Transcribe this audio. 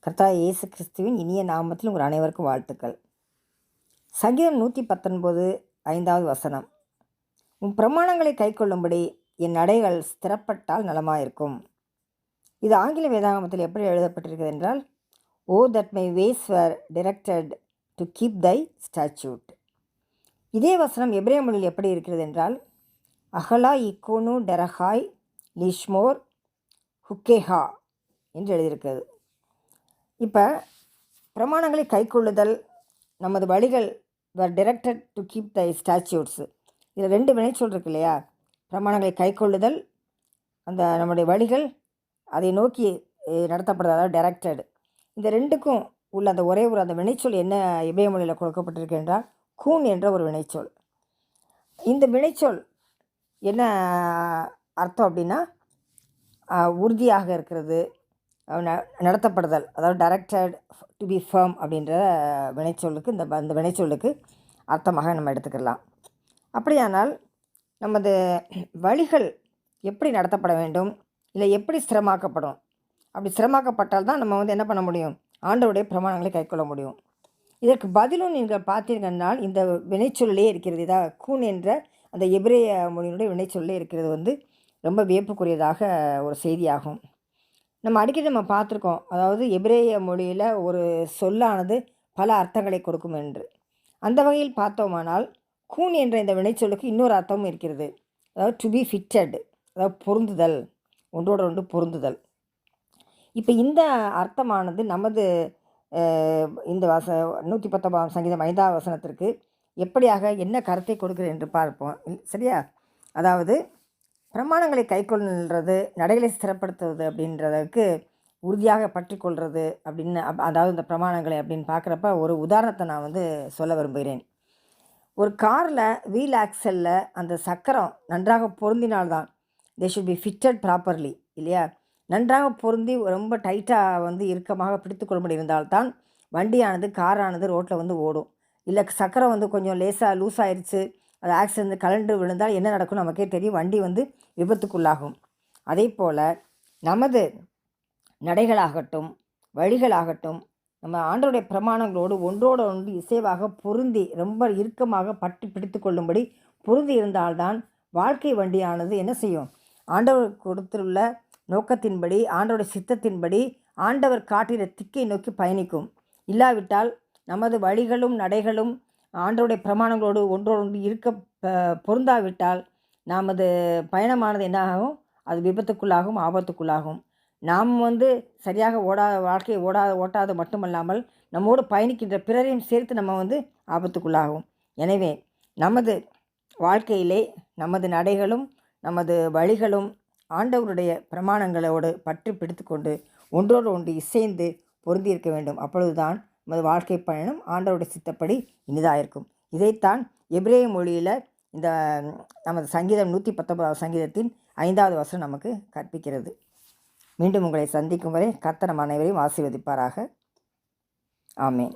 கர்த்தர் இயேசு கிறிஸ்துவின் இனிய நாமத்தில் உங்கள் அனைவருக்கும் வாழ்த்துக்கள். சங்கீதம் 119 5வது வசனம். உன் பிரமாணங்களை கைக்கொள்ளும்படி என் நடைகள் ஸ்திரப்பட்டால் நலமாயிருக்கும். இது ஆங்கில வேதாகமத்தில் எப்படி எழுதப்பட்டிருக்கிறது என்றால், oh that my ways were directed to keep thy statute. இதே வசனம் எபிரேய மொழியில் எப்படி இருக்கிறது என்றால், அகலா இக்கோனு டெரஹாய் லிஷ்மோர் ஹுக்கேஹா என்று எழுதியிருக்கிறது. இப்போ பிரமாணங்களை கைக்கொள்ளுதல், நமது வழிகள் were directed to keep thy statutes. இதில் 2 வினைச்சொல் இருக்கு இல்லையா? பிரமாணங்களை கைக்கொள்ளுதல், அந்த நம்முடைய வழிகள் அதை நோக்கி நடத்தப்படுறது, அதாவது டைரக்டட். இந்த 2க்கும் உள்ள அந்த ஒரே ஒரு அந்த வினைச்சொல் என்ன எபிரேய மொழியில் கொடுக்கப்பட்டிருக்கு என்றால், கூன் என்ற ஒரு வினைச்சொல். இந்த வினைச்சொல் என்ன அர்த்தம் அப்படின்னா, உறுதியாக இருக்கிறது, நடத்தப்படுதல், அதாவது டைரக்டட் டு பி ஃபர்ம் அப்படின்ற வினைச்சொல்லுக்கு இந்த வினைச்சொல்லுக்கு அர்த்தமாக நம்ம எடுத்துக்கலாம். அப்படியானால் நமது வழிகள் எப்படி நடத்தப்பட வேண்டும், இல்லை எப்படி ஸ்திரமாக்கப்படும்? அப்படி ஸ்திரமாக்கப்பட்டால் தான் நம்ம என்ன பண்ண முடியும்? ஆண்டவருடைய பிரமாணங்களை கைக்கொள்ள முடியும். இதற்கு பதிலும் நீங்கள் பார்த்தீங்கன்னா இந்த வினைச்சொல்லே இருக்கிறது. இதாக கூன் என்ற அந்த எபிரேய மொழியினுடைய வினைச்சொல்லே இருக்கிறது ரொம்ப வியப்புக்குரியதாக ஒரு செய்தியாகும். நம்ம அடிக்கடி பார்த்துருக்கோம், அதாவது எபிரேய மொழியில் ஒரு சொல்லானது பல அர்த்தங்களை கொடுக்கும் என்று. அந்த வகையில் பார்த்தோமானால் கூன் என்ற இந்த வினைச்சொல்லுக்கு இன்னொரு அர்த்தமும் இருக்கிறது. அதாவது டு பி ஃபிட்டட், அதாவது பொருந்துதல், ஒன்றோடு ஒன்று பொருந்துதல். இப்போ இந்த அர்த்தமானது நமது இந்த 119 சங்கீதம் 5வது வசனத்திற்கு எப்படியாக என்ன கருத்தை கொடுக்குறது என்று பார்ப்போம். சரியா? அதாவது பிரமாணங்களை கைக்கொள்ளுறது, நடைகளை ஸ்திரப்படுத்துவது அப்படின்றதுக்கு உறுதியாக பற்றி கொள்வது அப்படின்னு, அதாவது இந்த பிரமாணங்களை அப்படின்னு பார்க்குறப்ப ஒரு உதாரணத்தை நான் சொல்ல விரும்புகிறேன். ஒரு காரில் வீல் ஆக்சலில் அந்த சக்கரம் நன்றாக பொருந்தினால்தான், they should be fitted properly, இல்லையா? நன்றாக பொருந்தி ரொம்ப டைட்டாக இறுக்கமாக பிடித்து கொள்ளும்படி இருந்தால்தான் வண்டியானது, காரானது ரோட்டில் ஓடும். இல்லை சக்கரம் கொஞ்சம் லேசாக லூஸ் ஆயிடுச்சு, அது ஆக்சிடென்ட் கலண்டு விழுந்தால் என்ன நடக்கும் நமக்கே தெரியும், வண்டி விபத்துக்குள்ளாகும். அதே போல் நமது நடைகளாகட்டும் வழிகளாகட்டும் நம்ம ஆண்டவருடைய பிரமாணங்களோடு ஒன்றோடு ஒன்று இசைவாக பொருந்தி ரொம்ப இறுக்கமாக பற்றி பிடித்து கொள்ளும்படி பொருந்தி இருந்தால்தான் வாழ்க்கை வண்டியானது என்ன செய்யும்? ஆண்டவர் கொடுத்துள்ள நோக்கத்தின்படி, ஆண்டவருடைய சித்தத்தின்படி, ஆண்டவர் காட்டின திக்கை நோக்கி பயணிக்கும். இல்லாவிட்டால் நமது வழிகளும் நடைகளும் ஆண்டவருடைய பிரமாணங்களோடு ஒன்றோடு ஒன்று இருக்க பொருந்தாவிட்டால் நமது பயணமானது என்னாகும்? அது விபத்துக்குள்ளாகும், ஆபத்துக்குள்ளாகும். நாம் சரியாக வாழ்க்கையை ஓட்டாது மட்டுமல்லாமல் நம்மோடு பயணிக்கின்ற பிறரையும் சேர்த்து நம்ம ஆபத்துக்குள்ளாகும். எனவே நமது வாழ்க்கையிலே நமது நடைகளும் நமது வழிகளும் ஆண்டவருடைய பிரமாணங்களோடு பற்றி பிடித்து கொண்டு ஒன்றோடு ஒன்று இசைந்து பொருந்தியிருக்க வேண்டும். அப்பொழுதுதான் நமது வாழ்க்கை பயணம் ஆண்டவருடைய சித்தப்படி இனிதாக இருக்கும். இதைத்தான் எபிரேய மொழியில் இந்த நமது சங்கீதம் 119 சங்கீதத்தின் 5வது வசனம் நமக்கு கற்பிக்கிறது. மீண்டும் உங்களை சந்திக்கும் வரை கர்த்தர் நம் அனைவரையும் ஆசீர்வதிப்பாராக. ஆமென்.